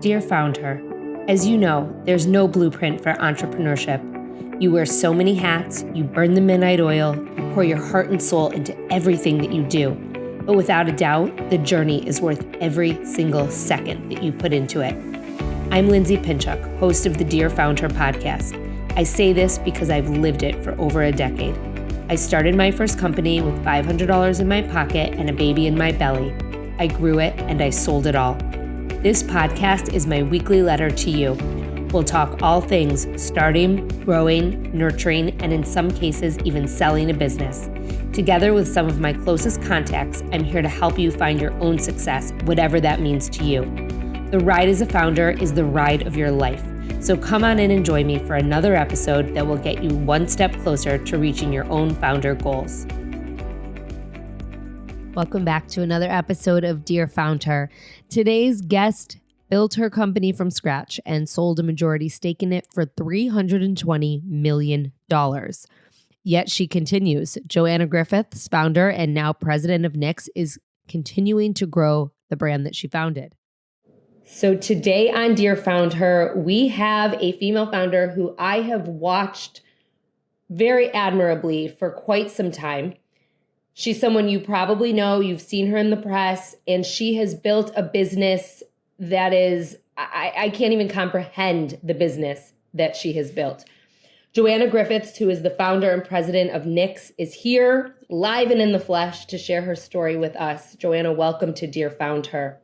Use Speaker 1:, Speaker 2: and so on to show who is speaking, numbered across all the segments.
Speaker 1: Dear FoundHer, as you know, there's no blueprint for entrepreneurship. You wear so many hats, you burn the midnight oil, you pour your heart and soul into everything that you do. But without a doubt, the journey is worth every single second that you put into it. I'm Lindsay Pinchuk, host of the Dear FoundHer podcast. I say this because I've lived it for over a decade. I started my first company with $500 in my pocket and a baby in my belly. I grew it and I sold it all. This podcast is my weekly letter to you. We'll talk all things starting, growing, nurturing, and in some cases, even selling a business. Together with some of my closest contacts, I'm here to help you find your own success, whatever that means to you. The ride as a founder is the ride of your life. So come on in and join me for another episode that will get you one step closer to reaching your own founder goals. Welcome back to another episode of Dear FoundHer. Today's guest built her company from scratch and sold a majority stake in it for $320 million. Yet she continues. Joanna Griffiths, founder and now president of Knix, is continuing to grow the brand that she founded. So today on Dear FoundHer, we have a female founder who I have watched very admirably for quite some time. She's someone you probably know, you've seen her in the press, and she has built a business that is, I can't even comprehend the business that she has built. Joanna Griffiths, who is the founder and president of Knix, is here live and in the flesh to share her story with us. Joanna, welcome to Dear FoundHer.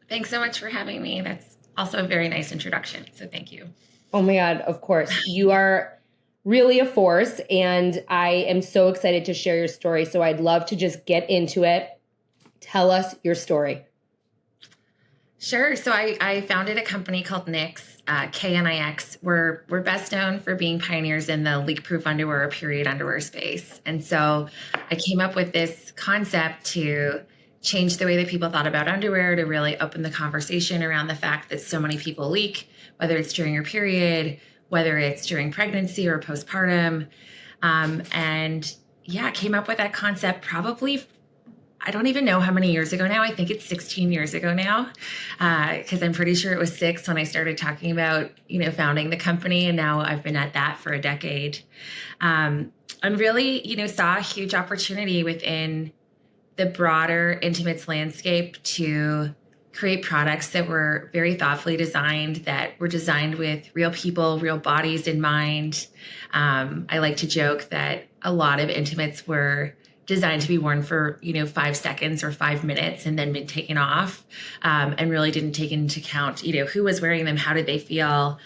Speaker 2: Thanks so much for having me. That's also a very nice introduction, so thank you.
Speaker 1: Oh my God, of course. You are really a force, and I am so excited to share your story. So I'd love to just get into it. Tell us your story.
Speaker 2: Sure. So I founded a company called Knix, Knix. We're best known for being pioneers in the leak-proof underwear or period underwear space. And so I came up with this concept to change the way that people thought about underwear, to really open the conversation around the fact that so many people leak, whether it's during your period, whether it's during pregnancy or postpartum. Came up with that concept probably, I don't even know how many years ago now. I think it's 16 years ago now, because I'm pretty sure it was 6 when I started talking about, founding the company. And now I've been at that for a decade. And really, saw a huge opportunity within the broader intimates landscape to create products that were very thoughtfully designed, that were designed with real people, real bodies in mind. I like to joke that a lot of intimates were designed to be worn for, 5 seconds or 5 minutes and then been taken off, and really didn't take into account, who was wearing them, how did they feel,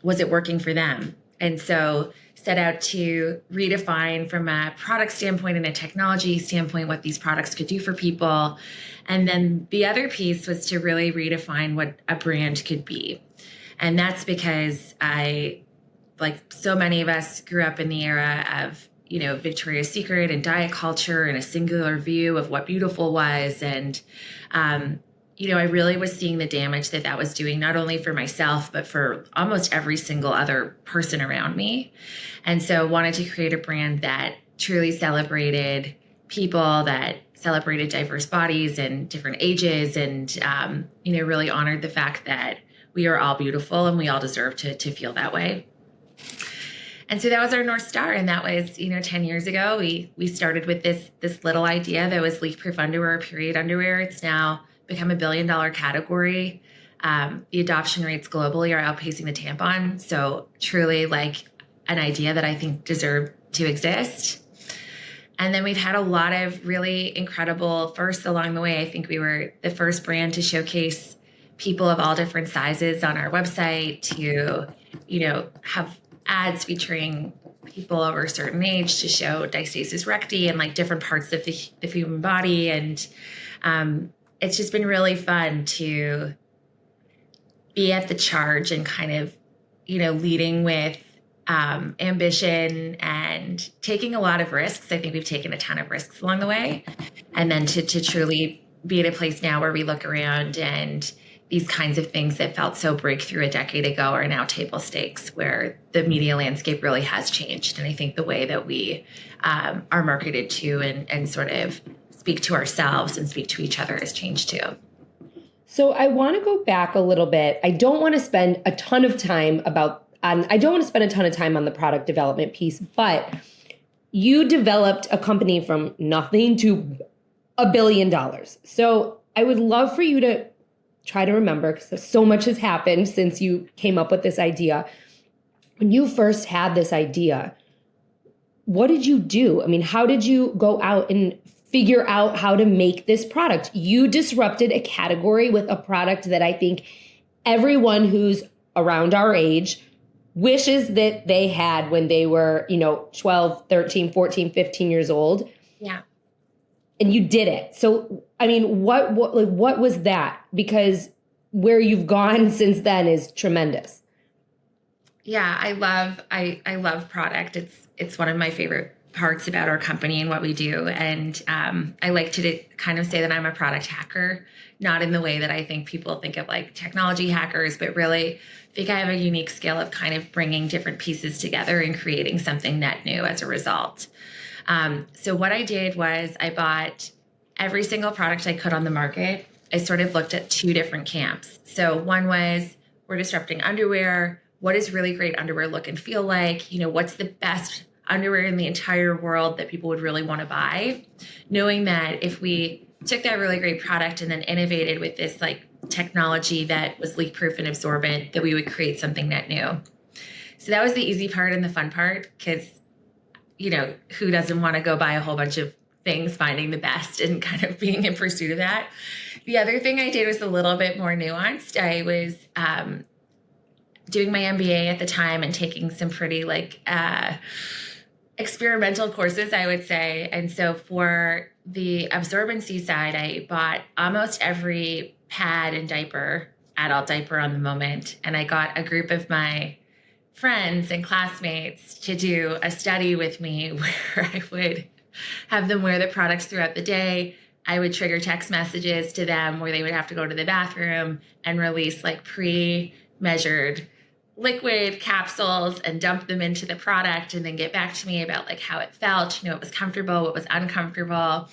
Speaker 2: was it working for them? And so set out to redefine from a product standpoint and a technology standpoint what these products could do for people. And then the other piece was to really redefine what a brand could be. And that's because I, like so many of us, grew up in the era of, Victoria's Secret and diet culture and a singular view of what beautiful was. And, I really was seeing the damage that was doing, not only for myself, but for almost every single other person around me. And so wanted to create a brand that truly celebrated people, that celebrated diverse bodies and different ages, and, really honored the fact that we are all beautiful and we all deserve to feel that way. And so that was our North Star. And that was, 10 years ago, we started with this little idea that was leak-proof underwear, period underwear. It's now become a $1 billion category. The adoption rates globally are outpacing the tampon. So truly like an idea that I think deserved to exist. And then we've had a lot of really incredible firsts along the way. I think we were the first brand to showcase people of all different sizes on our website, to, have ads featuring people over a certain age to show diastasis recti and like different parts of the human body. And it's just been really fun to be at the charge and kind of, leading with ambition and taking a lot of risks. I think we've taken a ton of risks along the way. And then to truly be at a place now where we look around and these kinds of things that felt so breakthrough a decade ago are now table stakes, where the media landscape really has changed. And I think the way that we are marketed to and sort of speak to ourselves and speak to each other has changed too.
Speaker 1: So I want to go back a little bit. I don't want to spend a ton of time on the product development piece, but you developed a company from nothing to $1 billion. So I would love for you to try to remember, because so much has happened since you came up with this idea. When you first had this idea, what did you do? I mean, how did you go out and figure out how to make this product? You disrupted a category with a product that I think everyone who's around our age wishes that they had when they were, 12, 13, 14, 15 years old.
Speaker 2: Yeah.
Speaker 1: And you did it. So, I mean, what was that? Because where you've gone since then is tremendous.
Speaker 2: Yeah, I love product. It's one of my favorite parts about our company and what we do. And I like to kind of say that I'm a product hacker, not in the way that I think people think of like technology hackers, but really I think I have a unique skill of kind of bringing different pieces together and creating something net new as a result. So what I did was I bought every single product I could on the market. I sort of looked at two different camps. So one was, we're disrupting underwear. What does really great underwear look and feel like? What's the best underwear in the entire world that people would really want to buy? Knowing that if we took that really great product and then innovated with this like technology that was leak proof and absorbent, that we would create something net new. So that was the easy part and the fun part, because who doesn't want to go buy a whole bunch of things, finding the best and kind of being in pursuit of that. The other thing I did was a little bit more nuanced. I was doing my MBA at the time and taking some pretty experimental courses, I would say. And so for the absorbency side, I bought almost every pad and diaper, adult diaper on the moment. And I got a group of my friends and classmates to do a study with me where I would have them wear the products throughout the day. I would trigger text messages to them where they would have to go to the bathroom and release like pre-measured liquid capsules and dump them into the product, and then get back to me about like how it felt, what was comfortable, what was uncomfortable.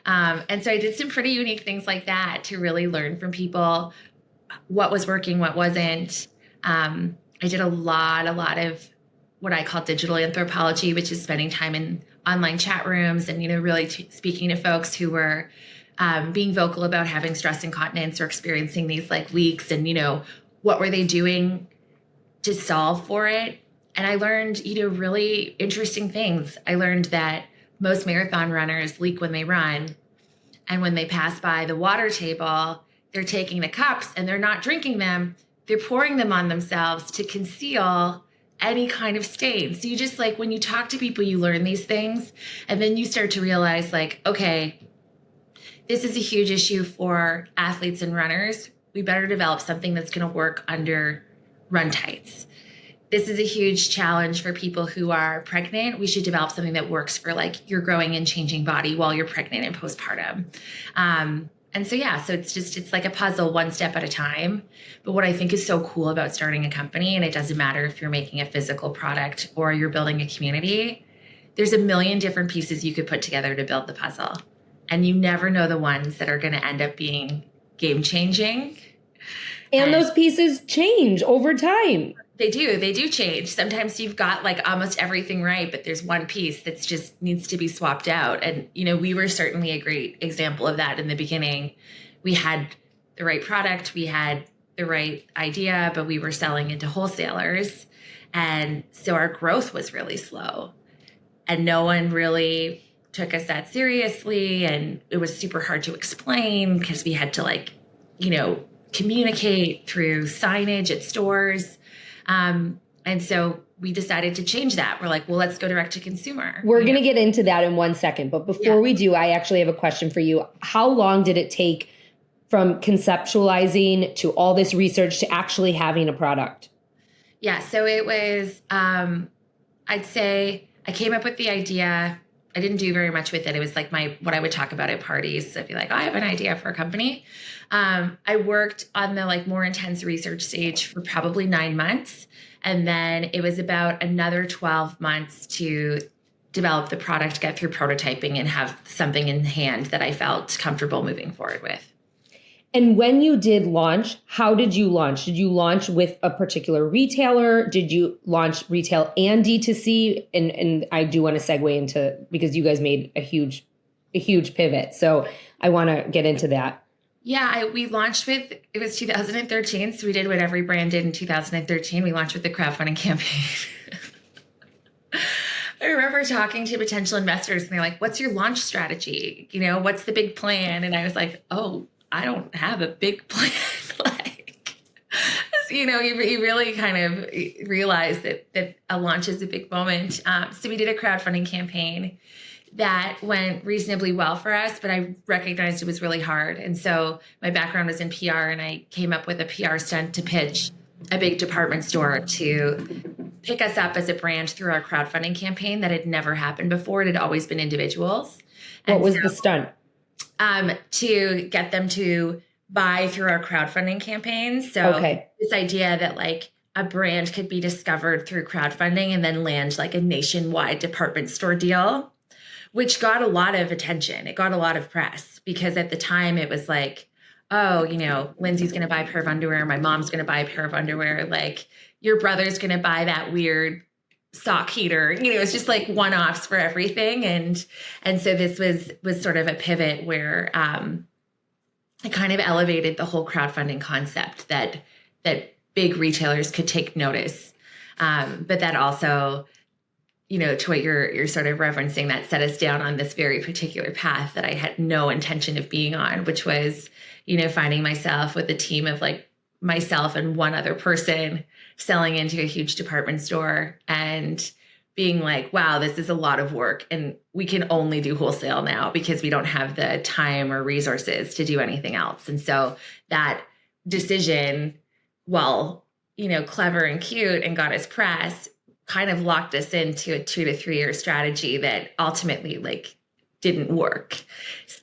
Speaker 2: And so I did some pretty unique things like that to really learn from people what was working, what wasn't. I did a lot of what I call digital anthropology, which is spending time in online chat rooms and, really speaking to folks who were being vocal about having stress incontinence or experiencing these like leaks, and, what were they doing to solve for it. And I learned, really interesting things. I learned that most marathon runners leak when they run. And when they pass by the water table, they're taking the cups and they're not drinking them. They're pouring them on themselves to conceal any kind of stain. So you just when you talk to people, you learn these things. And then you start to realize okay, this is a huge issue for athletes and runners. We better develop something that's going to work under run tights. This is a huge challenge for people who are pregnant. We should develop something that works for your growing and changing body while you're pregnant and postpartum. And so it's like a puzzle, one step at a time. But what I think is so cool about starting a company, and it doesn't matter if you're making a physical product or you're building a community, there's a million different pieces you could put together to build the puzzle. And you never know the ones that are going to end up being game changing.
Speaker 1: And those pieces change over time.
Speaker 2: They do change. Sometimes you've got almost everything right, but there's one piece that's just needs to be swapped out. And, we were certainly a great example of that in the beginning. We had the right product, we had the right idea, but we were selling into wholesalers. And so our growth was really slow and no one really took us that seriously. And it was super hard to explain because we had to communicate through signage at stores. And so we decided to change that. We're well, let's go direct to consumer.
Speaker 1: We're going to get into that in 1 second. But before we do, I actually have a question for you. How long did it take from conceptualizing to all this research to actually having a product?
Speaker 2: Yeah. So it was, I'd say I came up with the idea. I didn't do very much with it. It was what I would talk about at parties. So I'd be I have an idea for a company. I worked on the more intense research stage for probably 9 months. And then it was about another 12 months to develop the product, get through prototyping, and have something in hand that I felt comfortable moving forward with.
Speaker 1: And when you did launch, how did you launch? Did you launch with a particular retailer? Did you launch retail and D2C? And I do want to segue into, because you guys made a huge pivot. So I want to get into that.
Speaker 2: Yeah, we launched with, it was 2013. So we did what every brand did in 2013. We launched with the crowdfunding campaign. I remember talking to potential investors and they're like, what's your launch strategy? You know, what's the big plan? And I was like, oh, I don't have a big plan. You really kind of realize that a launch is a big moment. So we did a crowdfunding campaign that went reasonably well for us, but I recognized it was really hard. And so my background was in PR, and I came up with a PR stunt to pitch a big department store to pick us up as a brand through our crowdfunding campaign that had never happened before. It had always been individuals.
Speaker 1: What was the stunt?
Speaker 2: To get them to buy through our crowdfunding campaign. So this idea that like a brand could be discovered through crowdfunding and then land like a nationwide department store deal, which got a lot of attention. It got a lot of press because at the time it was like, oh, Lindsay's going to buy a pair of underwear. My mom's going to buy a pair of underwear. Like your brother's going to buy that weird sock heater. It's just like one-offs for everything. And so this was sort of a pivot where it kind of elevated the whole crowdfunding concept that big retailers could take notice. But that also, to what you're sort of referencing, that set us down on this very particular path that I had no intention of being on, which was, finding myself with a team of like myself and one other person selling into a huge department store and being like, wow, this is a lot of work. And we can only do wholesale now because we don't have the time or resources to do anything else. And so that decision, while, clever and cute and got us press, kind of locked us into a 2 to 3 year strategy that ultimately like didn't work.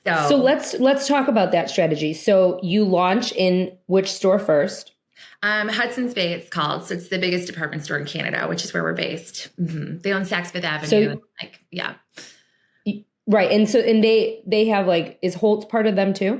Speaker 2: So let's talk about that strategy. So you launch in which store first? Hudson's Bay, it's called. So it's the biggest department store in Canada, which is where we're based. Mm-hmm. They own Saks Fifth Avenue.
Speaker 1: Right. And so, and they have like, is Holt's part of them too?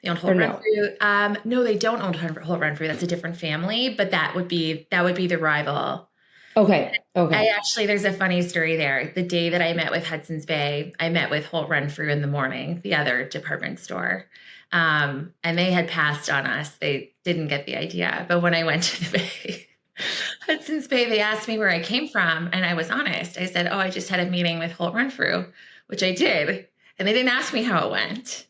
Speaker 2: They own Holt Renfrew. No, they don't own Holt Renfrew. That's a different family, but that would be the rival.
Speaker 1: Okay.
Speaker 2: There's a funny story there. The day that I met with Hudson's Bay, I met with Holt Renfrew in the morning, the other department store. And they had passed on us. They didn't get the idea. But when I went to the Bay, Hudson's Bay, they asked me where I came from. And I was honest. I said, oh, I just had a meeting with Holt Renfrew, which I did. And they didn't ask me how it went.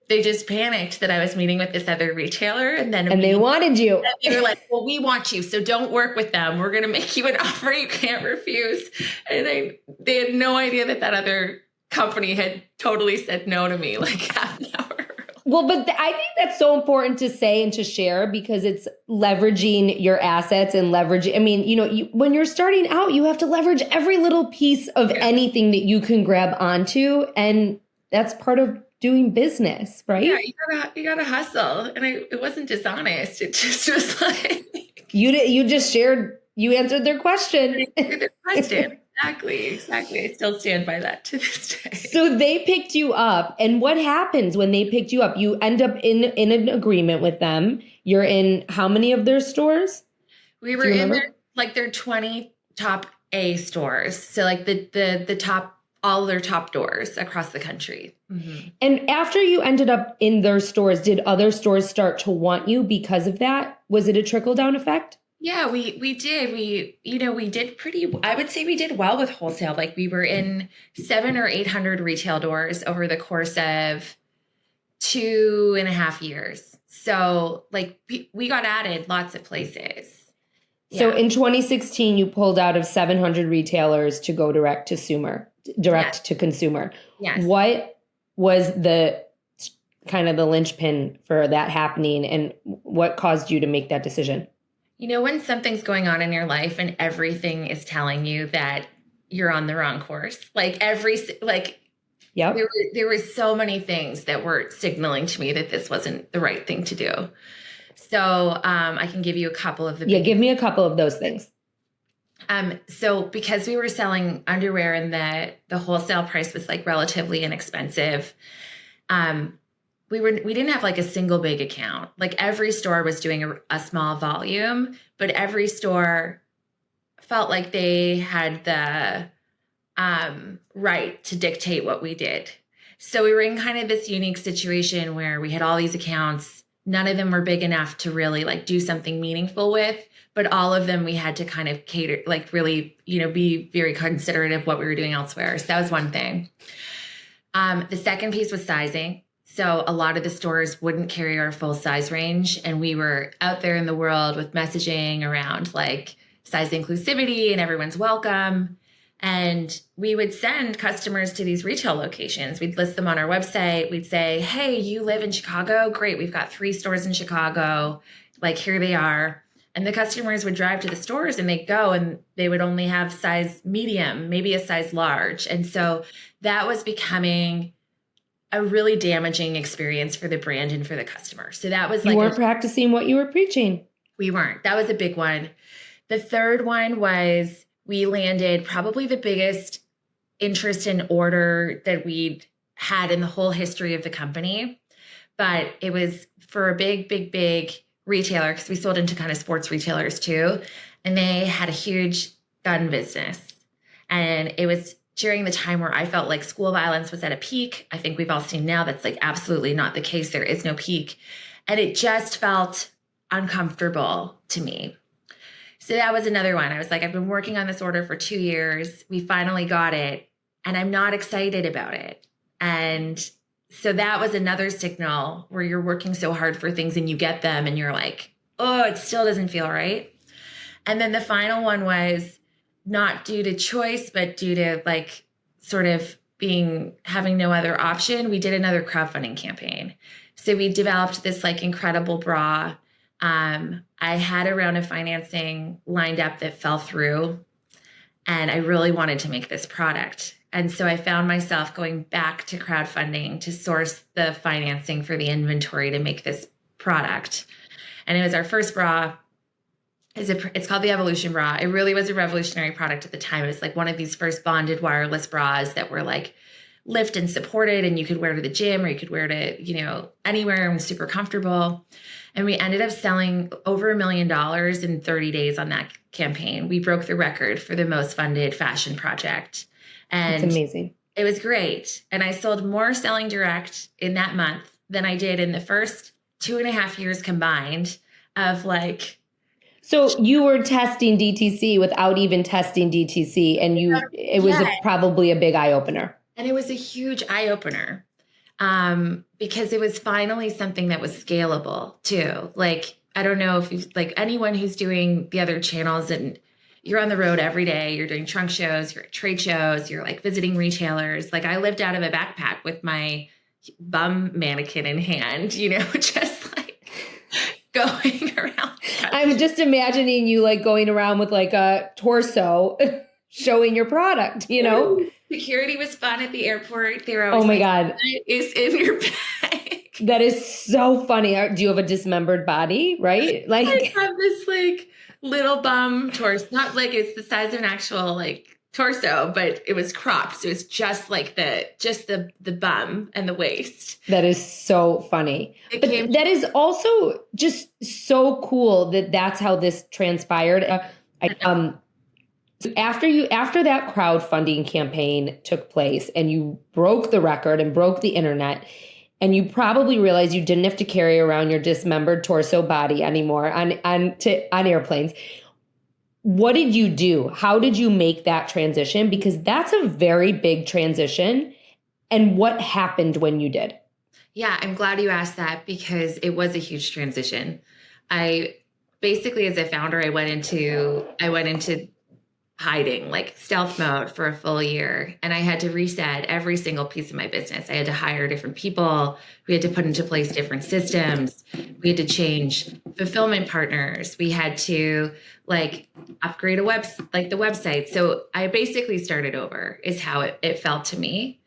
Speaker 2: They just panicked that I was meeting with this other retailer. And they wanted you. They were like, well, we want you. So don't work with them. We're going to make you an offer you can't refuse. And they had no idea that other company had totally said no to me like half an hour.
Speaker 1: Well, but I think that's so important to say and to share because it's leveraging your assets and leveraging. I mean, when you're starting out, you have to leverage every little piece of anything that you can grab onto. And that's part of doing business, right?
Speaker 2: Yeah, you gotta hustle. And it wasn't dishonest. It just was like
Speaker 1: you just shared, you answered their question.
Speaker 2: Exactly. I still stand by that to this day.
Speaker 1: So they picked you up. And what happens when they picked you up? You end up in an agreement with them. You're in how many of their stores?
Speaker 2: We were in their 20 top A stores. So like the top, all their top doors across the country. Mm-hmm. And after you ended up in their stores, did other stores start to want you because of that? Was it a trickle-down effect? Yeah, we did. We did I would say we did well with wholesale. Like we were in 700 or 800 retail doors over the course of 2.5 years. So like we got added lots of places. Yeah.
Speaker 1: So in 2016, you pulled out of 700 retailers to go direct to consumer.
Speaker 2: Yes.
Speaker 1: What was the kind of the linchpin for that happening, and what caused you to make that decision?
Speaker 2: When something's going on in your life and everything is telling you that you're on the wrong course,
Speaker 1: Yep.
Speaker 2: There were so many things that were signaling to me that this wasn't the right thing to do. So I can give you a couple of the
Speaker 1: give me a couple of those things.
Speaker 2: So because we were selling underwear and the wholesale price was like relatively inexpensive, we didn't have like a single big account. Like every store was doing a small volume, but every store felt like they had the right to dictate what we did. So we were in kind of this unique situation where we had all these accounts. None of them were big enough to really like do something meaningful with, but all of them we had to kind of cater, like really, be very considerate of what we were doing elsewhere. So that was one thing. The second piece was sizing. So a lot of the stores wouldn't carry our full size range. And we were out there in the world with messaging around like size inclusivity and everyone's welcome. And we would send customers to these retail locations. We'd list them on our website. We'd say, hey, you live in Chicago? Great. We've got 3 stores in Chicago. Like, here they are. And the customers would drive to the stores and they'd go and they would only have size medium, maybe a size large. And so that was becoming a really damaging experience for the brand and for the customer. So that was like—
Speaker 1: You weren't practicing what you were preaching.
Speaker 2: We weren't. That was a big one. The third one was we landed probably the biggest interest in order that we'd had in the whole history of the company. But it was for a big retailer, because we sold into kind of sports retailers too. And they had a huge gun business. And it was during the time where I felt like school violence was at a peak. I think we've all seen now that's like absolutely not the case. There is no peak. And it just felt uncomfortable to me. So that was another one. I was like, I've been working on this order for 2 years. We finally got it, and I'm not excited about it. And so that was another signal where you're working so hard for things and you get them and you're like, oh, it still doesn't feel right. And then the final one was not due to choice, but due to like sort of having no other option. We did another crowdfunding campaign. So we developed this like incredible bra. I had a round of financing lined up that fell through, and I really wanted to make this product. And so I found myself going back to crowdfunding to source the financing for the inventory to make this product. And it was our first bra. It's called the Evolution bra. It really was a revolutionary product at the time. It was like one of these first bonded wireless bras that were like lift and supported, and you could wear to the gym or you could wear to, anywhere, and was super comfortable. And we ended up selling over $1 million in 30 days on that campaign. We broke the record for the most funded fashion project. And
Speaker 1: it's amazing.
Speaker 2: It was great. And I sold more selling direct in that month than I did in the first 2.5 years combined of like.
Speaker 1: So you were testing DTC without even testing DTC, and it was probably a big eye opener.
Speaker 2: And it was a huge eye opener. Because it was finally something that was scalable too. Like, I don't know if you like anyone who's doing the other channels and you're on the road every day, you're doing trunk shows, you're at trade shows, you're like visiting retailers. Like I lived out of a backpack with my bum mannequin in hand, just like going around.
Speaker 1: I'm just imagining you like going around with like a torso showing your product,
Speaker 2: Security was fun at the airport. They were always
Speaker 1: oh my God.
Speaker 2: It's in your bag.
Speaker 1: That is so funny. Do you have a dismembered body, right? Like
Speaker 2: I have this like little bum torso. Not like it's the size of an actual like torso, but it was cropped. So it's just like the bum and the waist.
Speaker 1: That is so funny. But that is also just so cool that that's how this transpired. After that crowdfunding campaign took place and you broke the record and broke the internet, and you probably realized you didn't have to carry around your dismembered torso body anymore on airplanes. What did you do? How did you make that transition? Because that's a very big transition. And what happened when you did?
Speaker 2: Yeah, I'm glad you asked that because it was a huge transition. I basically, as a founder, I went into hiding, like stealth mode for a full year. And I had to reset every single piece of my business. I had to hire different people. We had to put into place different systems. We had to change fulfillment partners. We had to like upgrade the website. So I basically started over is how it felt to me.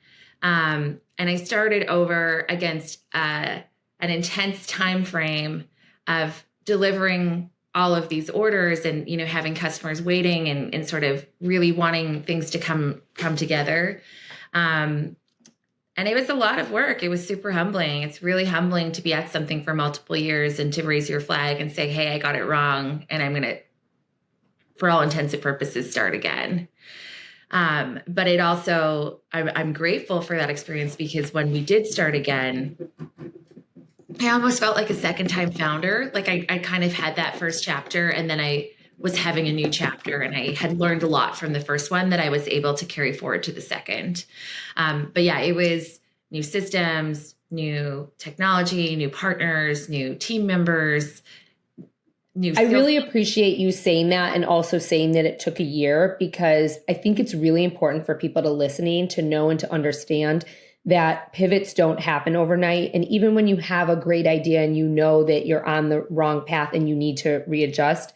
Speaker 2: And I started over against an intense time frame of delivering all of these orders and, having customers waiting and sort of really wanting things to come together. And And it was a lot of work. It was super humbling. It's really humbling to be at something for multiple years and to raise your flag and say, hey, I got it wrong. And I'm going to, for all intents and purposes, start again. But it also, I'm grateful for that experience, because when we did start again, I almost felt like a second time founder. Like I kind of had that first chapter, and then I was having a new chapter, and I had learned a lot from the first one that I was able to carry forward to the second. But yeah, it was new systems, new technology, new partners, new team members.
Speaker 1: I really appreciate you saying that, and also saying that it took a year, because I think it's really important for people to listening to know and to understand that pivots don't happen overnight. And even when you have a great idea and you know that you're on the wrong path and you need to readjust,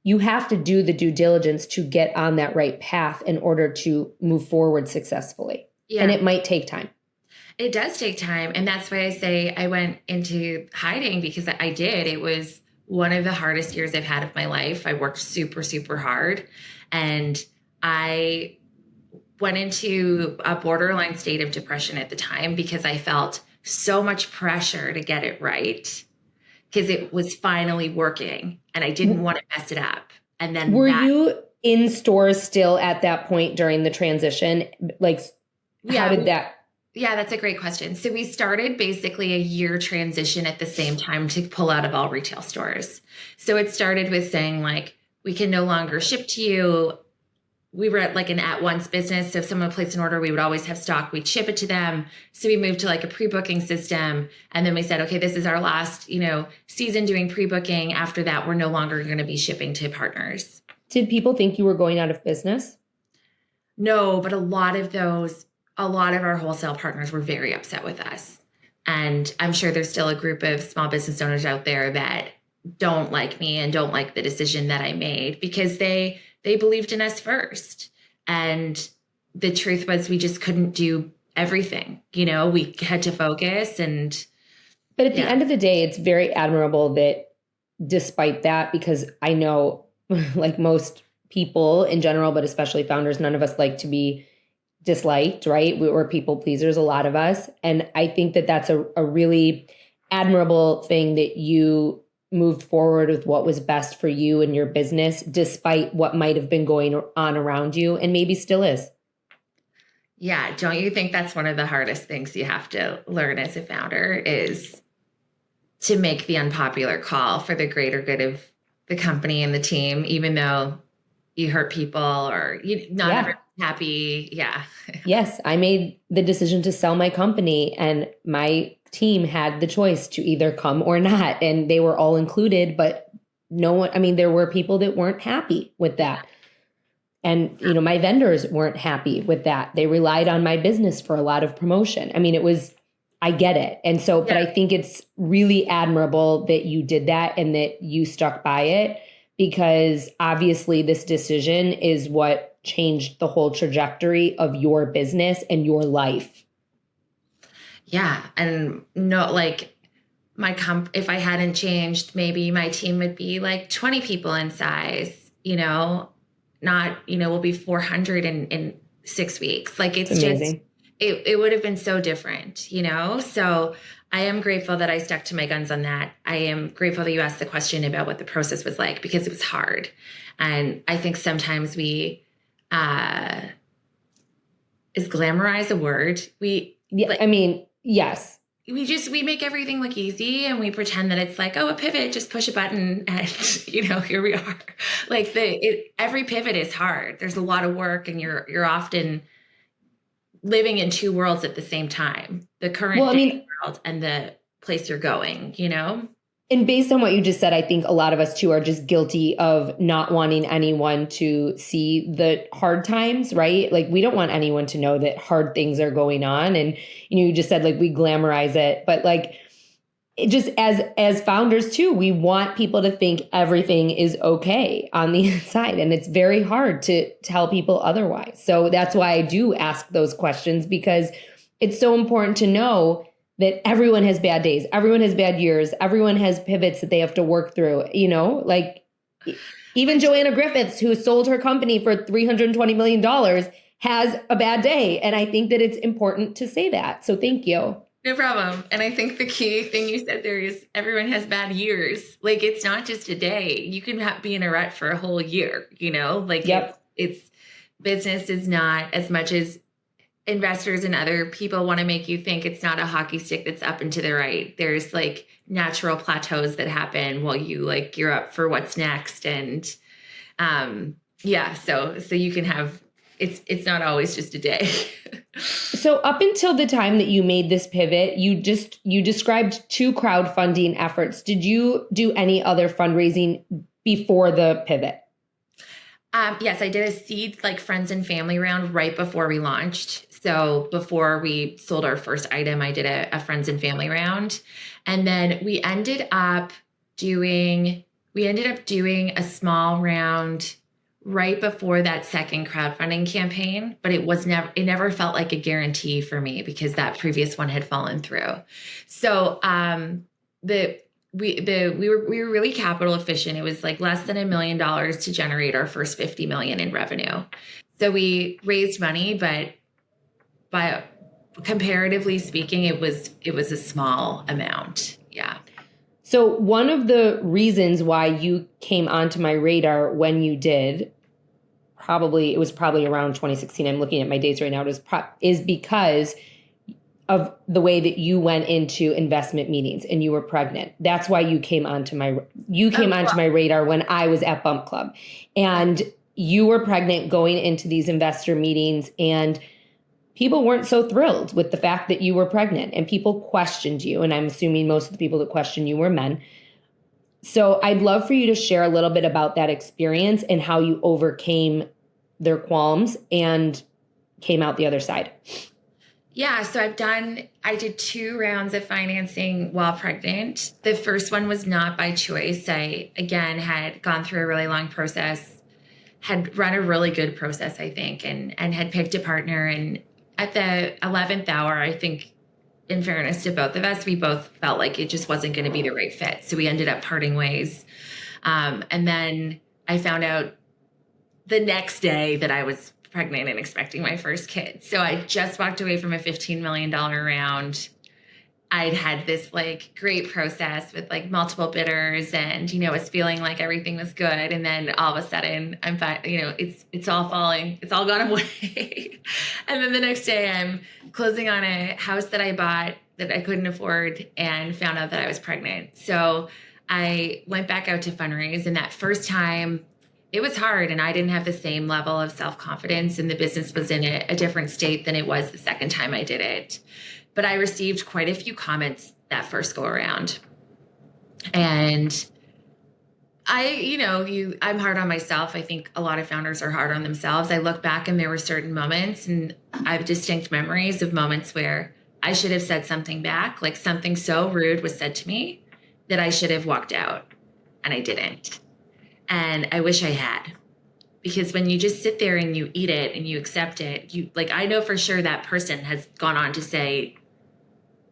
Speaker 1: you have to do the due diligence to get on that right path in order to move forward successfully. Yeah. And it might take time.
Speaker 2: It does take time. And that's why I say I went into hiding, because I did. It was one of the hardest years I've had of my life. I worked super, super hard. And I went into a borderline state of depression at the time, because I felt so much pressure to get it right, because it was finally working and I didn't want to mess it up. And then
Speaker 1: were you in stores still at that point during the transition? Like, how did that?
Speaker 2: Yeah, that's a great question. So we started basically a year transition at the same time to pull out of all retail stores. So it started with saying, like, we can no longer ship to you. We were at like an at-once business. So if someone placed an order, we would always have stock. We'd ship it to them. So we moved to like a pre-booking system. And then we said, okay, this is our last, season doing pre-booking. After that, we're no longer going to be shipping to partners.
Speaker 1: Did people think you were going out of business?
Speaker 2: No, but a lot of our wholesale partners were very upset with us. And I'm sure there's still a group of small business owners out there that don't like me and don't like the decision that I made, because they believed in us first. And the truth was, we just couldn't do everything. We had to focus.
Speaker 1: But at the end of the day, it's very admirable that despite that, because I know like most people in general, but especially founders, none of us like to be disliked, right? We're people pleasers, a lot of us. And I think that that's a really admirable thing, that you moved forward with what was best for you and your business, despite what might have been going on around you, and maybe still is.
Speaker 2: Yeah. Don't you think that's one of the hardest things you have to learn as a founder, is to make the unpopular call for the greater good of the company and the team, even though you hurt people or not everyone's happy. Yeah.
Speaker 1: Yes. I made the decision to sell my company, and my team had the choice to either come or not. And they were all included, but there were people that weren't happy with that. And, my vendors weren't happy with that. They relied on my business for a lot of promotion. I get it. And so, but I think it's really admirable that you did that and that you stuck by it, because obviously this decision is what changed the whole trajectory of your business and your life.
Speaker 2: Yeah. And if I hadn't changed, maybe my team would be like 20 people in size, not, we'll be 400 in 6 weeks. Like it's
Speaker 1: amazing.
Speaker 2: Just, it would have been so different, So I am grateful that I stuck to my guns on that. I am grateful that you asked the question about what the process was like, because it was hard. And I think sometimes is glamorize a word?
Speaker 1: Yes.
Speaker 2: We make everything look easy, and we pretend that it's like, oh, a pivot, just push a button and, here we are. Like every pivot is hard. There's a lot of work, and you're often living in two worlds at the same time, the current world and the place you're going,
Speaker 1: And based on what you just said, I think a lot of us too are just guilty of not wanting anyone to see the hard times, right? Like we don't want anyone to know that hard things are going on. And, you just said like we glamorize it, but like it just as founders too, we want people to think everything is okay on the inside. And it's very hard to tell people otherwise. So that's why I do ask those questions, because it's so important to know that everyone has bad days, everyone has bad years, everyone has pivots that they have to work through, like even Joanna Griffiths, who sold her company for $320 million, has a bad day. And I think that it's important to say that. So thank you.
Speaker 2: No problem. And I think the key thing you said there is everyone has bad years. Like, it's not just a day. You can be in a rut for a whole year, like it's business is not, as much as investors and other people want to make you think, it's not a hockey stick that's up and to the right. There's like natural plateaus that happen while you like gear up for what's next. And so you can have, it's not always just a day.
Speaker 1: So up until the time that you made this pivot, you described 2 crowdfunding efforts. Did you do any other fundraising before the pivot?
Speaker 2: Yes, I did a seed like friends and family round right before we launched. So before we sold our first item, I did a friends and family round. And then we ended up doing a small round right before that second crowdfunding campaign, but it never felt like a guarantee for me because that previous one had fallen through. So we were really capital efficient. It was like less than $1 million to generate our first 50 million in revenue. So we raised money, but by comparatively speaking, it was a small amount. Yeah.
Speaker 1: So one of the reasons why you came onto my radar when you did, it was probably around 2016. I'm looking at my dates right now. Is because of the way that you went into investment meetings and you were pregnant. That's why you came onto my radar when I was at Bump Club, and you were pregnant going into these investor meetings, and people weren't so thrilled with the fact that you were pregnant, and people questioned you. And I'm assuming most of the people that questioned you were men. So I'd love for you to share a little bit about that experience and how you overcame their qualms and came out the other side.
Speaker 2: Yeah, so I did 2 rounds of financing while pregnant. The first one was not by choice. I, again, had gone through a really long process, had run a really good process, I think, and had picked a partner. And at the 11th hour, I think, in fairness to both of us, we both felt like it just wasn't going to be the right fit. So we ended up parting ways. And then I found out the next day that I was pregnant and expecting my first kid. So I just walked away from a $15 million round. I'd had this like great process with like multiple bidders and, was feeling like everything was good. And then all of a sudden I'm fine, it's all falling, it's all gone away. And then the next day I'm closing on a house that I bought that I couldn't afford and found out that I was pregnant. So I went back out to fundraise, and that first time it was hard, and I didn't have the same level of self-confidence, and the business was in a different state than it was the second time I did it. But I received quite a few comments that first go around. And I'm hard on myself. I think a lot of founders are hard on themselves. I look back and there were certain moments, and I have distinct memories of moments where I should have said something back, like something so rude was said to me that I should have walked out, and I didn't. And I wish I had, because when you just sit there and you eat it and you accept it, I know for sure that person has gone on to say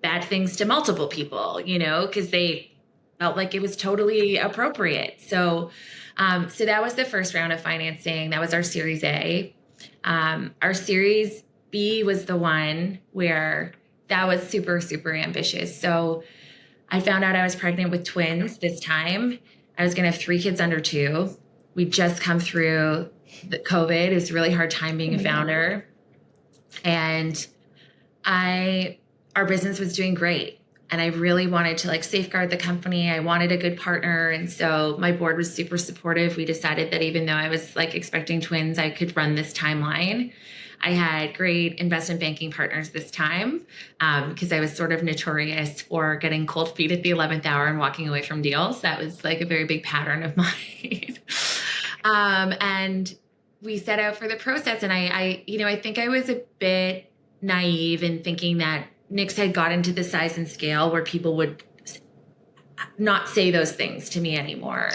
Speaker 2: bad things to multiple people, because they felt like it was totally appropriate. So that was the first round of financing. That was our Series A. Our Series B was the one where that was super, super ambitious. So I found out I was pregnant with twins this time. I was going to have 3 kids under 2. We'd just come through the COVID. It was a really hard time being a founder. And our business was doing great. And I really wanted to safeguard the company. I wanted a good partner. And so my board was super supportive. We decided that even though I was expecting twins, I could run this timeline. I had great investment banking partners this time because I was sort of notorious for getting cold feet at the 11th hour and walking away from deals. That was a very big pattern of mine. And we set out for the process. And I think I was a bit naive in thinking that Knix had gotten to the size and scale where people would not say those things to me anymore.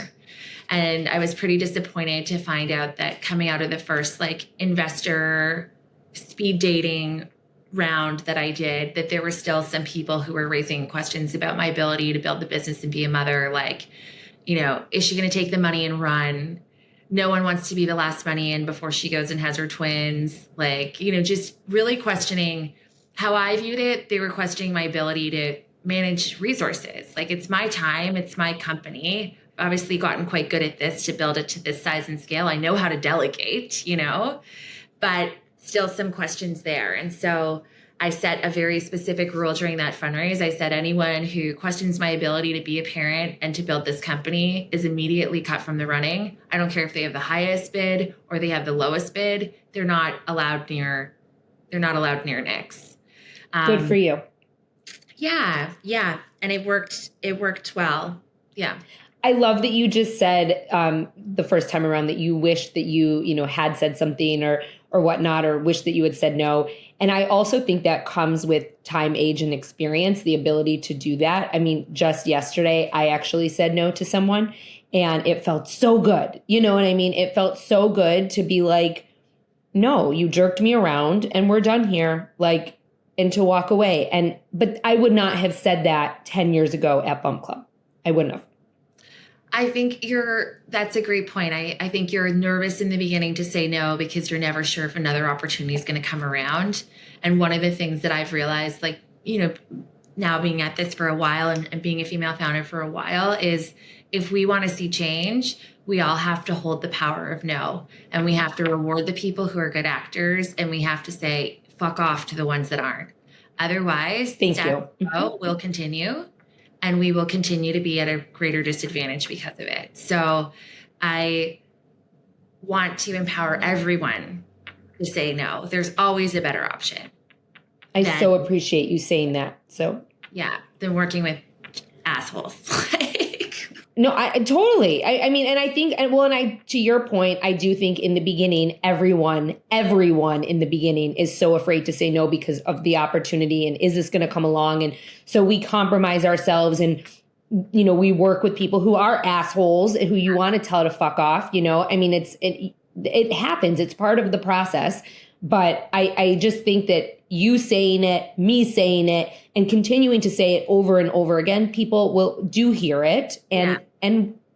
Speaker 2: And I was pretty disappointed to find out that coming out of the first investor speed dating round that I did, that there were still some people who were raising questions about my ability to build the business and be a mother. Is she going to take the money and run? no one wants to be the last money in before she goes and has her twins. Like, just really questioning how I viewed it. They were questioning my ability to manage resources. Like, it's my time, it's my company. Obviously gotten quite good at this to build it to this size and scale. I know how to delegate, but still some questions there. And so I set a very specific rule during that fundraise. I said, anyone who questions my ability to be a parent and to build this company is immediately cut from the running. I don't care if they have the highest bid or they have the lowest bid. They're not allowed near Knix.
Speaker 1: Good for you.
Speaker 2: Yeah. And it worked well. Yeah.
Speaker 1: I love that you just said the first time around that you wish that you had said something or whatnot, or wish that you had said no. And I also think that comes with time, age, and experience, the ability to do that. I mean, just yesterday, I actually said no to someone and it felt so good. You know what I mean? It felt so good to be like, no, you jerked me around and we're done here. Like, and to walk away. But I would not have said that 10 years ago at Bump Club. I wouldn't have.
Speaker 2: I think that's a great point. I think you're nervous in the beginning to say no because you're never sure if another opportunity is going to come around. And one of the things that I've realized, like, now being at this for a while and being a female founder for a while, is if we want to see change, we all have to hold the power of no. And we have to reward the people who are good actors. And we have to say, fuck off to the ones that aren't. Otherwise,
Speaker 1: Thank you.
Speaker 2: Will continue. And we will continue to be at a greater disadvantage because of it. So I want to empower everyone to say no. There's always a better option.
Speaker 1: I so appreciate you saying that. So
Speaker 2: yeah, than working with assholes.
Speaker 1: No, I totally. I mean, and I think, to your point, I do think in the beginning, everyone in the beginning is so afraid to say no because of the opportunity and is this going to come along? And so we compromise ourselves and, we work with people who are assholes who you want to tell to fuck off, I mean, it happens. It's part of the process. But I just think that you saying it, me saying it, and continuing to say it over and over again, people do hear it. And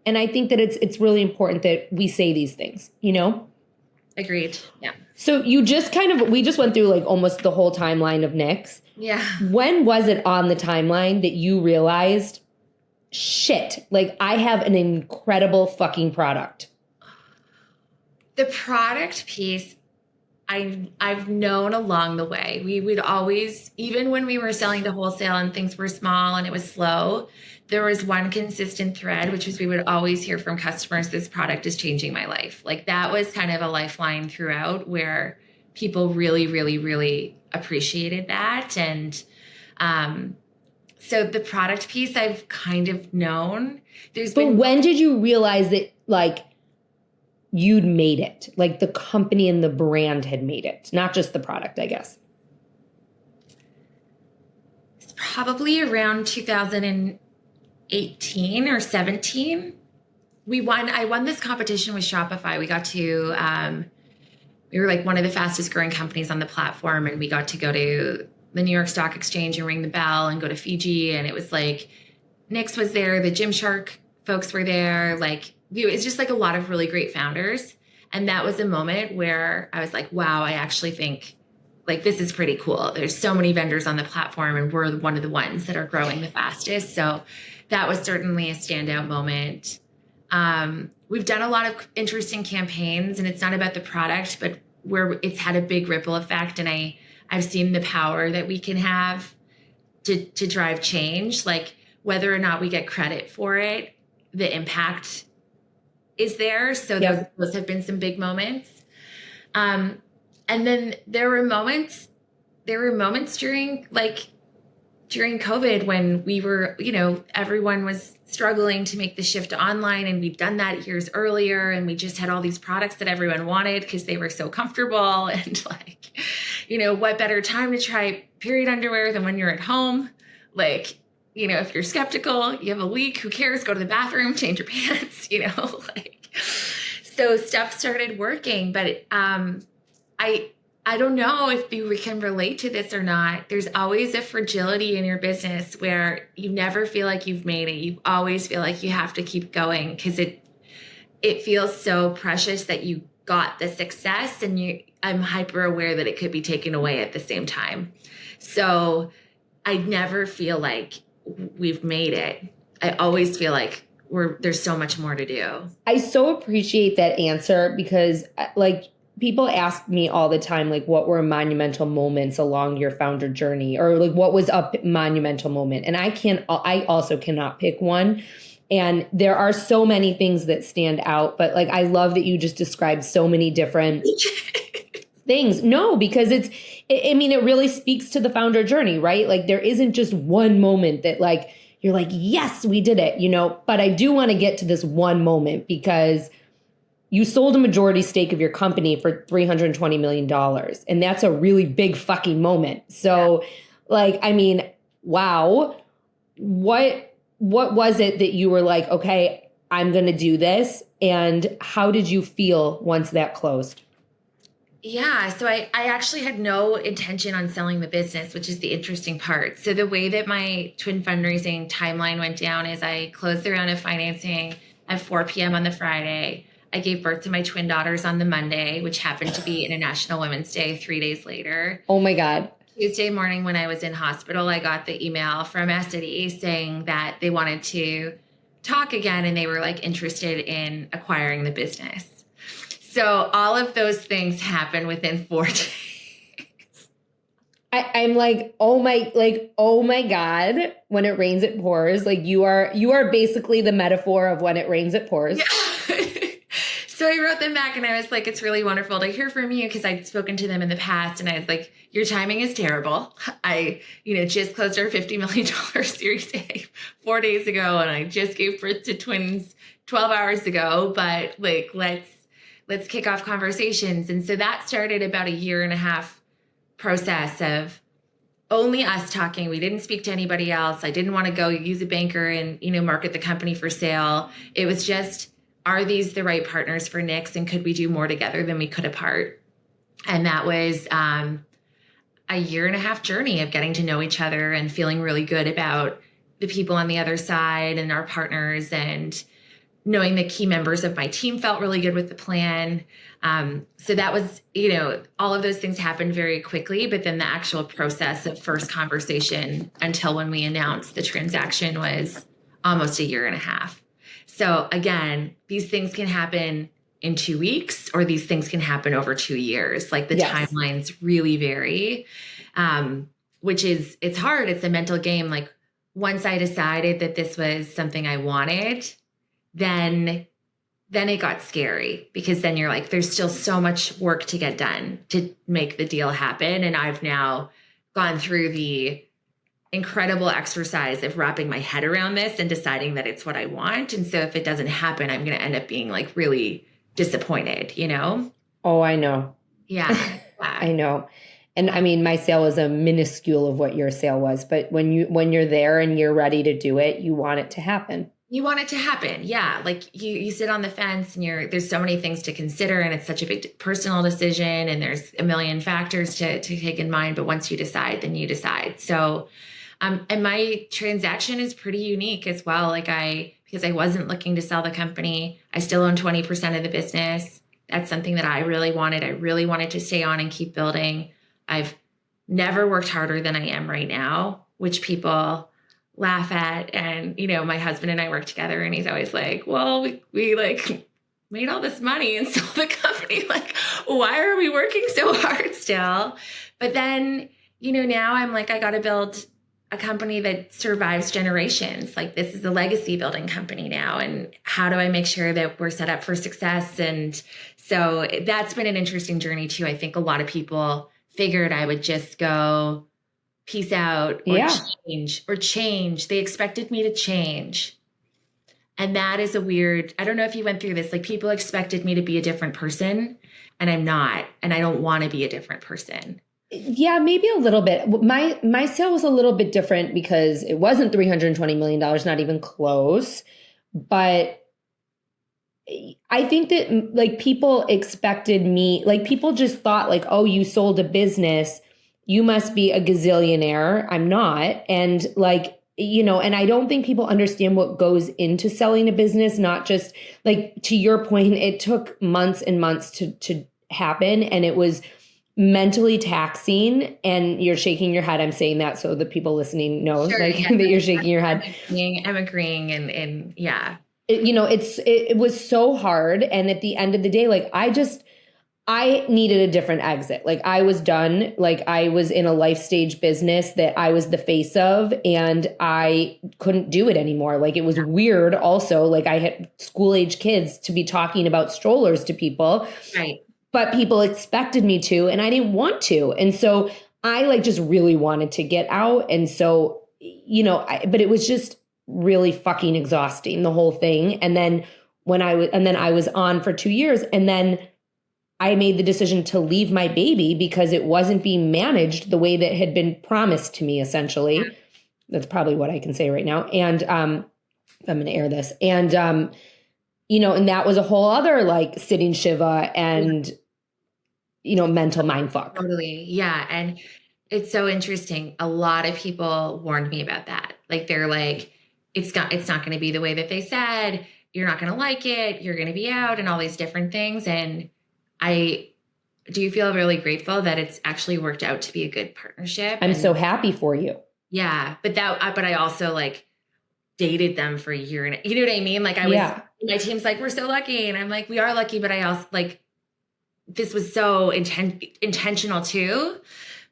Speaker 1: I think that it's really important that we say these things,
Speaker 2: Agreed. Yeah.
Speaker 1: So we just went through like almost the whole timeline of Knix.
Speaker 2: Yeah.
Speaker 1: When was it on the timeline that you realized, shit, like I have an incredible fucking product?
Speaker 2: The product piece, I've known along the way. We would always, even when we were selling to wholesale and things were small and it was slow, there was one consistent thread, which was we would always hear from customers, this product is changing my life. Like that was kind of a lifeline throughout where people really, really, really appreciated that. And so the product piece I've kind of known.
Speaker 1: But when did you realize that like you'd made it, like the company and the brand had made it, not just the product, I guess?
Speaker 2: It's probably around 2018 or 17. I won this competition with Shopify. We got to, we were like one of the fastest growing companies on the platform, and we got to go to the New York Stock Exchange and ring the bell and go to Fiji. And it was like, Knix was there, the Gymshark folks were there, like, it's just like a lot of really great founders. And that was a moment where I was like, wow, I actually think like this is pretty cool. There's so many vendors on the platform and we're one of the ones that are growing the fastest. So that was certainly a standout moment. We've done a lot of interesting campaigns, and it's not about the product, but where it's had a big ripple effect. And I've seen the power that we can have to drive change, like whether or not we get credit for it, the impact is there. So those have been some big moments. And then there were moments during COVID when we were, everyone was struggling to make the shift to online, and we'd done that years earlier, and we just had all these products that everyone wanted because they were so comfortable. And like, what better time to try period underwear than when you're at home? Like, if you're skeptical, you have a leak, who cares? Go to the bathroom, change your pants, so stuff started working. But I don't know if we can relate to this or not. There's always a fragility in your business where you never feel like you've made it. You always feel like you have to keep going because it feels so precious that you got the success, and I'm hyper aware that it could be taken away at the same time. So I never feel like we've made it. I always feel like there's so much more to do.
Speaker 1: I so appreciate that answer because like people ask me all the time, like what were monumental moments along your founder journey, or like what was a monumental moment? And I also cannot pick one. And there are so many things that stand out, but like, I love that you just described so many different things. No, because it really speaks to the founder journey, right? Like there isn't just one moment that like, you're like, yes, we did it, but I do want to get to this one moment because you sold a majority stake of your company for $320 million. And that's a really big fucking moment. So wow. What was it that you were like, okay, I'm going to do this? And how did you feel once that closed?
Speaker 2: Yeah. So I actually had no intention on selling the business, which is the interesting part. So the way that my twin fundraising timeline went down is I closed the round of financing at 4 p.m. on the Friday. I gave birth to my twin daughters on the Monday, which happened to be International Women's Day 3 days later.
Speaker 1: Oh my God.
Speaker 2: Tuesday morning when I was in hospital, I got the email from Essity saying that they wanted to talk again and they were like interested in acquiring the business. So all of those things happen within 4 days.
Speaker 1: I'm like, oh my God, when it rains, it pours. Like you are basically the metaphor of when it rains, it pours.
Speaker 2: Yeah. So I wrote them back and I was like, it's really wonderful to hear from you because I'd spoken to them in the past and I was like, your timing is terrible. I, just closed our $50 million Series A 4 days ago and I just gave birth to twins 12 hours ago, but like, let's kick off conversations. And so that started about a 1.5 year process of only us talking. We didn't speak to anybody else. I didn't want to go use a banker and, market the company for sale. It was just, are these the right partners for Knix? And could we do more together than we could apart? And that was a 1.5 year journey of getting to know each other and feeling really good about the people on the other side and our partners, and knowing the key members of my team felt really good with the plan. So that was, all of those things happened very quickly, but then the actual process of first conversation until when we announced the transaction was almost a 1.5 years. So again, these things can happen in 2 weeks, or these things can happen over 2 years. Like the timelines really vary, which is, it's hard. It's a mental game. Like once I decided that this was something I wanted, then it got scary because then you're like, there's still so much work to get done to make the deal happen. And I've now gone through the incredible exercise of wrapping my head around this and deciding that it's what I want. And so if it doesn't happen, I'm going to end up being like really disappointed,
Speaker 1: Oh, I know.
Speaker 2: Yeah.
Speaker 1: I know. And I mean, my sale was a minuscule of what your sale was, but when you're there and you're ready to do it, you want it to happen.
Speaker 2: You want it to happen. Yeah. Like you sit on the fence and there's so many things to consider and it's such a big personal decision and there's a million factors to take in mind. But once you decide, then you decide. So, and my transaction is pretty unique as well. Because I wasn't looking to sell the company. I still own 20% of the business. That's something that I really wanted. I really wanted to stay on and keep building. I've never worked harder than I am right now, which people laugh at. And, my husband and I work together and he's always like, well, we like made all this money and sold the company. Like, why are we working so hard still? But then, now I'm like, I got to build a company that survives generations. Like this is a legacy building company now. And how do I make sure that we're set up for success? And so that's been an interesting journey too. I think a lot of people figured I would just go peace out or change. They expected me to change. And that is I don't know if you went through this, like people expected me to be a different person and I'm not, and I don't want to be a different person.
Speaker 1: Yeah, maybe a little bit. My sale was a little bit different because it wasn't $320 million, not even close. But I think that like people expected me, like people just thought like, oh, you sold a business, you must be a gazillionaire. I'm not. And like, and I don't think people understand what goes into selling a business, not just like, to your point, it took months and months to happen. And it was mentally taxing. And you're shaking your head. I'm saying that so the people listening know
Speaker 2: Sure,
Speaker 1: that
Speaker 2: yeah.
Speaker 1: you're shaking your head.
Speaker 2: I'm agreeing. And yeah.
Speaker 1: It was so hard. And at the end of the day, like, I needed a different exit. Like, I was done. Like, I was in a life stage business that I was the face of, and I couldn't do it anymore. Like, it was weird also. Like, I had school age kids to be talking about strollers to people.
Speaker 2: Right.
Speaker 1: But people expected me to, and I didn't want to. And so I like just really wanted to get out. And so, but it was just really fucking exhausting, the whole thing. And then I was on for 2 years, and then I made the decision to leave my baby because it wasn't being managed the way that had been promised to me, essentially. Yeah. That's probably what I can say right now. And I'm going to air this. And, and that was a whole other like sitting Shiva and, mental mind fuck.
Speaker 2: Totally. Yeah. And it's so interesting. A lot of people warned me about that. Like, they're like, it's not going to be the way that they said. You're not going to like it. You're going to be out and all these different things. And I do feel really grateful that it's actually worked out to be a good partnership.
Speaker 1: I'm so happy for you.
Speaker 2: Yeah. But I also like dated them for a year, and you know what I mean? Like, my team's like, we're so lucky. And I'm like, we are lucky, but I also like, this was so intentional too.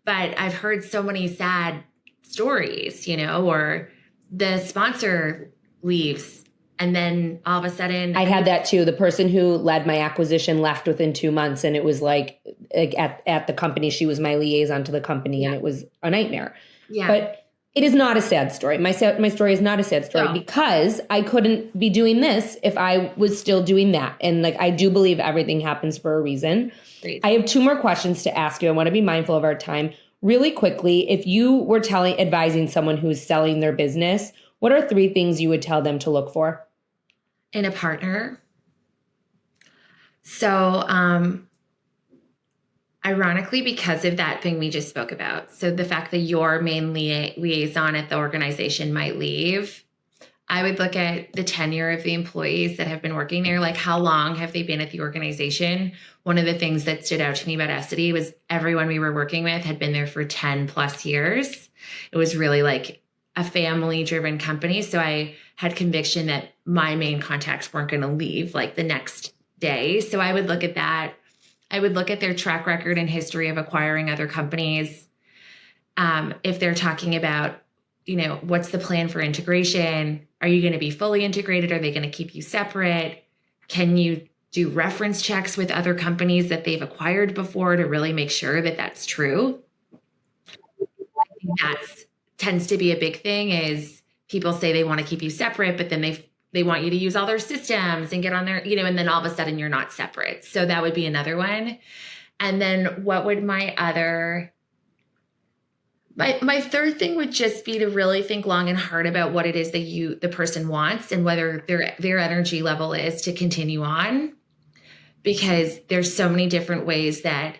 Speaker 2: But I've heard so many sad stories, or the sponsor leaves, and then all of a sudden
Speaker 1: I had that too. The person who led my acquisition left within 2 months, and it was like at the company, she was my liaison to the company, and it was a nightmare. Yeah. But it is not a sad story. My story is not a sad story because I couldn't be doing this if I was still doing that. And like, I do believe everything happens for a reason. Great. I have 2 more questions to ask you. I want to be mindful of our time. Really quickly, if you were advising someone who's selling their business, what are 3 things you would tell them to look for?
Speaker 2: In a partner. So, ironically, because of that thing we just spoke about, so the fact that your main liaison at the organization might leave, I would look at the tenure of the employees that have been working there. Like, how long have they been at the organization? One of the things that stood out to me about Essity was everyone we were working with had been there for 10 plus years. It was really like a family-driven company. So I had conviction that my main contacts weren't going to leave like the next day. So I would look at that. I would look at their track record and history of acquiring other companies. If they're talking about, what's the plan for integration? Are you going to be fully integrated? Are they going to keep you separate? Can you do reference checks with other companies that they've acquired before to really make sure that that's true? I think that tends to be a big thing, is people say they want to keep you separate, but then they want you to use all their systems and get on their, and then all of a sudden you're not separate. So that would be another one. And then what would my 3rd thing would just be to really think long and hard about what it is that the person wants and whether their energy level is to continue on, because there's so many different ways that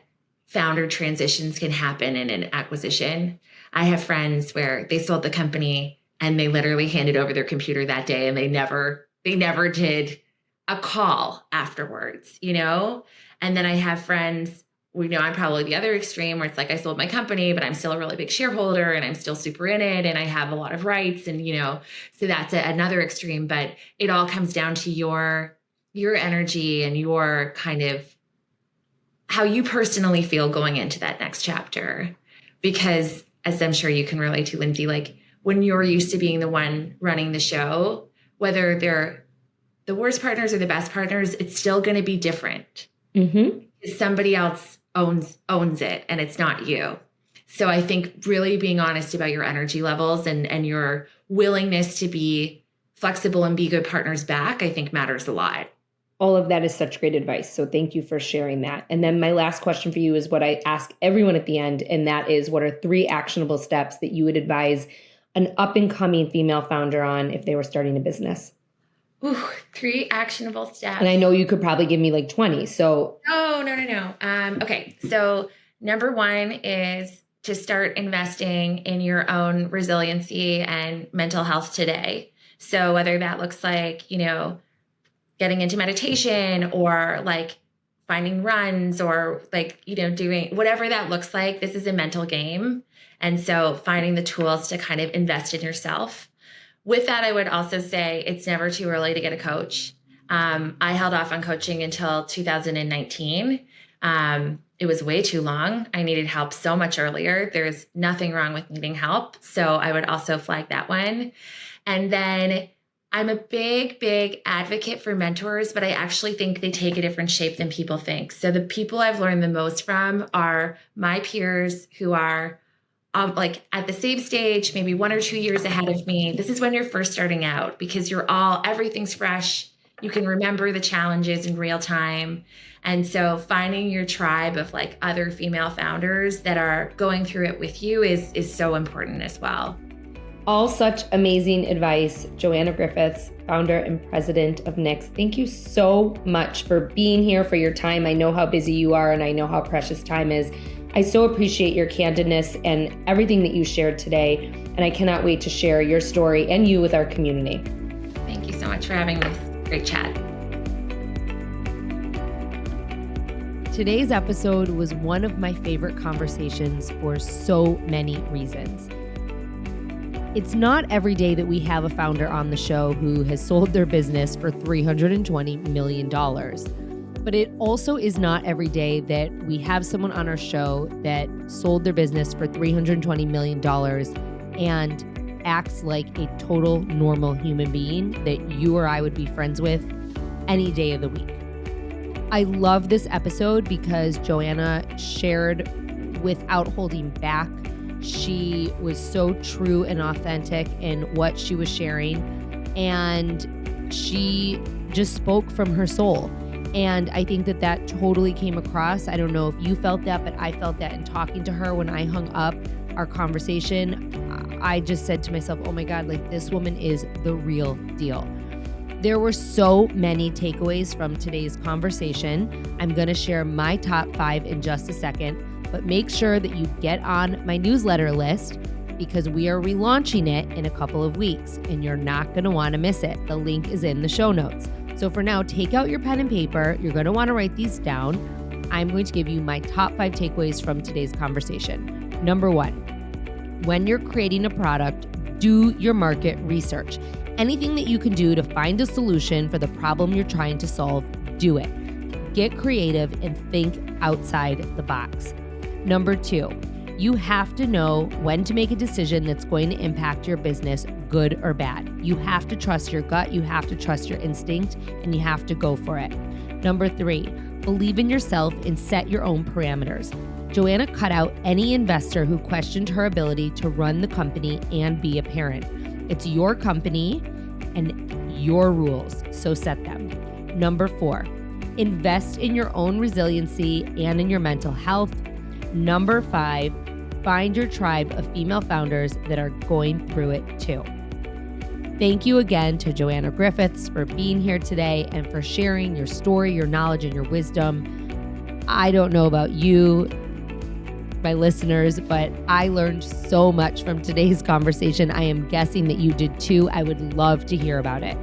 Speaker 2: founder transitions can happen in an acquisition. I have friends where they sold the company and they literally handed over their computer that day, and they never did a call afterwards, And then I have friends, I'm probably the other extreme, where it's like, I sold my company, but I'm still a really big shareholder and I'm still super in it and I have a lot of rights, and so that's another extreme. But it all comes down to your energy and your kind of how you personally feel going into that next chapter. Because as I'm sure you can relate to, Lindsay, like, when you're used to being the one running the show, whether they're the worst partners or the best partners, it's still going to be different. Mm-hmm. Somebody else owns it, and it's not you. So I think really being honest about your energy levels and your willingness to be flexible and be good partners back, I think matters a lot.
Speaker 1: All of that is such great advice. So thank you for sharing that. And then my last question for you is what I ask everyone at the end, and that is, what are 3 actionable steps that you would advise an up-and-coming female founder on if they were starting a business?
Speaker 2: Ooh, 3 actionable steps.
Speaker 1: And I know you could probably give me like 20. So
Speaker 2: No. Okay. So number 1 is to start investing in your own resiliency and mental health today. So whether that looks like, getting into meditation or like finding runs or like, doing whatever that looks like, this is a mental game. And so finding the tools to kind of invest in yourself. With that, I would also say it's never too early to get a coach. I held off on coaching until 2019. It was way too long. I needed help so much earlier. There's nothing wrong with needing help. So I would also flag that one. And then I'm a big, big advocate for mentors, but I actually think they take a different shape than people think. So the people I've learned the most from are my peers who are like at the same stage, maybe 1 or 2 years ahead of me. This is when you're first starting out because everything's fresh. You can remember the challenges in real time. And so finding your tribe of like other female founders that are going through it with you is so important as well.
Speaker 1: All such amazing advice. Joanna Griffiths, founder and president of Knix. Thank you so much for being here, for your time. I know how busy you are and I know how precious time is. I so appreciate your candidness and everything that you shared today. And I cannot wait to share your story and you with our community.
Speaker 2: Thank you so much for having this great chat.
Speaker 1: Today's episode was one of my favorite conversations for so many reasons. It's not every day that we have a founder on the show who has sold their business for $320 million. But it also is not every day that we have someone on our show that sold their business for $320 million and acts like a total normal human being that you or I would be friends with any day of the week. I love this episode because Joanna shared without holding back. She was so true and authentic in what she was sharing, and she just spoke from her soul. And I think that totally came across. I don't know if you felt that, but I felt that in talking to her when I hung up our conversation. I just said to myself, oh my God, like this woman is the real deal. There were so many takeaways from today's conversation. I'm going to share my top 5 in just a second, but make sure that you get on my newsletter list because we are relaunching it in a couple of weeks and you're not going to want to miss it. The link is in the show notes. So for now, take out your pen and paper. You're going to want to write these down. I'm going to give you my top 5 takeaways from today's conversation. Number 1, when you're creating a product, do your market research. Anything that you can do to find a solution for the problem you're trying to solve, do it. Get creative and think outside the box. Number 2, you have to know when to make a decision that's going to impact your business, good or bad. You have to trust your gut, you have to trust your instinct, and you have to go for it. Number 3, believe in yourself and set your own parameters. Joanna cut out any investor who questioned her ability to run the company and be a parent. It's your company and your rules, so set them. Number 4, invest in your own resiliency and in your mental health. Number 5, find your tribe of female founders that are going through it too. Thank you again to Joanna Griffiths for being here today and for sharing your story, your knowledge, and your wisdom. I don't know about you, my listeners, but I learned so much from today's conversation. I am guessing that you did too. I would love to hear about it.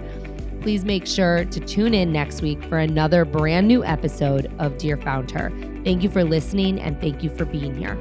Speaker 1: Please make sure to tune in next week for another brand new episode of Dear FoundHer. Thank you for listening and thank you for being here.